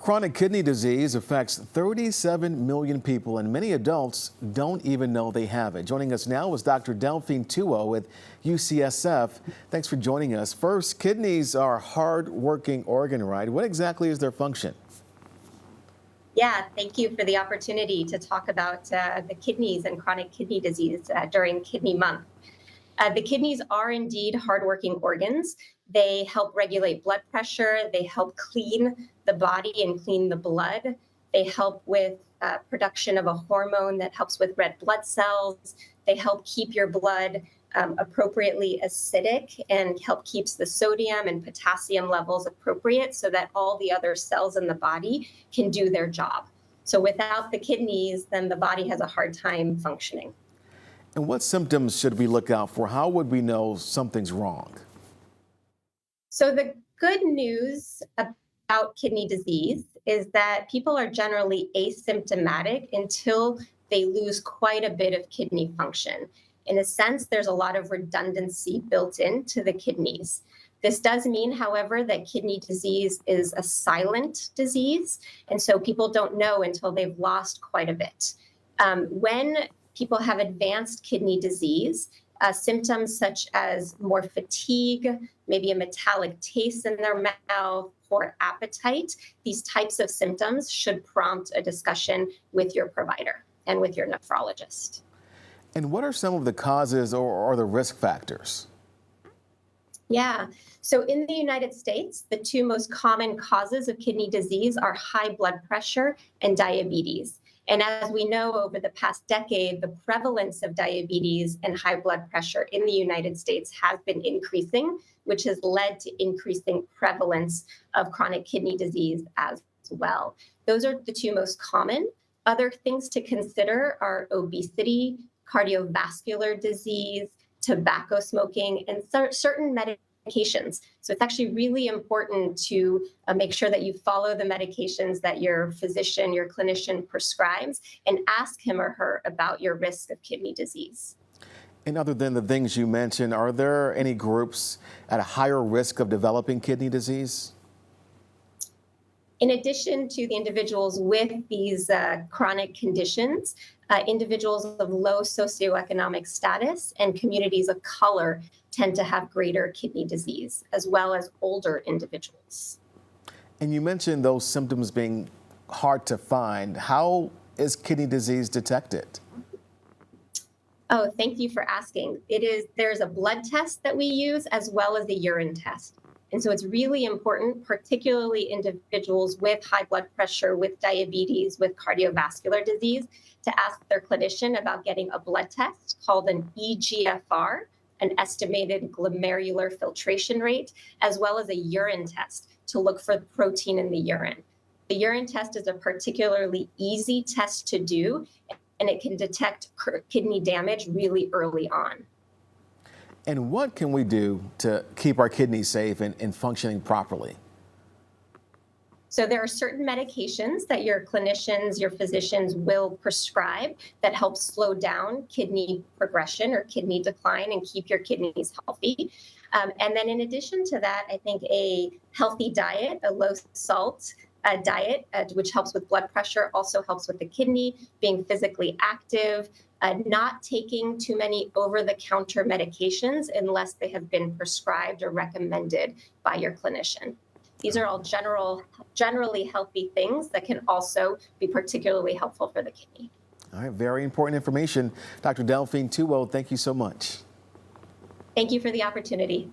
Chronic kidney disease affects 37 million people, and many adults don't even know they have it. Joining us now is Dr. Delphine Tuot with UCSF. Thanks for joining us. First, kidneys are a hard-working organ, right? What exactly is their function? Yeah, thank you for the opportunity to talk about the kidneys and chronic kidney disease during Kidney Month. The kidneys are indeed hardworking organs. They help regulate blood pressure. They help clean the body and clean the blood. They help with production of a hormone that helps with red blood cells. They help keep your blood appropriately acidic and help keeps the sodium and potassium levels appropriate so that all the other cells in the body can do their job. So without the kidneys, then the body has a hard time functioning. And what symptoms should we look out for? How would we know something's wrong? So the good news about kidney disease is that people are generally asymptomatic until they lose quite a bit of kidney function. In a sense, there's a lot of redundancy built into the kidneys. This does mean, however, that kidney disease is a silent disease, and so people don't know until they've lost quite a bit. When people have advanced kidney disease, symptoms such as more fatigue, maybe a metallic taste in their mouth, poor appetite, these types of symptoms should prompt a discussion with your provider and with your nephrologist. And what are some of the causes or the risk factors? Yeah, so in the United States, the two most common causes of kidney disease are high blood pressure and diabetes. And as we know, over the past decade, the prevalence of diabetes and high blood pressure in the United States has been increasing, which has led to increasing prevalence of chronic kidney disease as well. Those are the two most common. Other things to consider are obesity, cardiovascular disease, tobacco smoking, and certain medications. So it's actually really important to make sure that you follow the medications that your physician, your clinician prescribes, and ask him or her about your risk of kidney disease. And other than the things you mentioned, are there any groups at a higher risk of developing kidney disease? In addition to the individuals with these chronic conditions, individuals of low socioeconomic status and communities of color tend to have greater kidney disease, as well as older individuals. And you mentioned those symptoms being hard to find. How is kidney disease detected? Oh, thank you for asking. There's a blood test that we use as well as a urine test. And so it's really important, particularly individuals with high blood pressure, with diabetes, with cardiovascular disease, to ask their clinician about getting a blood test called an eGFR, an estimated glomerular filtration rate, as well as a urine test to look for protein in the urine. The urine test is a particularly easy test to do, and it can detect kidney damage really early on. And what can we do to keep our kidneys safe and functioning properly? So there are certain medications that your clinicians, your physicians will prescribe that help slow down kidney progression or kidney decline and keep your kidneys healthy. And then in addition to that, I think a healthy diet, a low salt diet, which helps with blood pressure, also helps with the kidney, being physically active, not taking too many over-the-counter medications unless they have been prescribed or recommended by your clinician. These are all generally healthy things that can also be particularly helpful for the kidney. All right, very important information. Dr. Delphine Tuot, thank you so much. Thank you for the opportunity.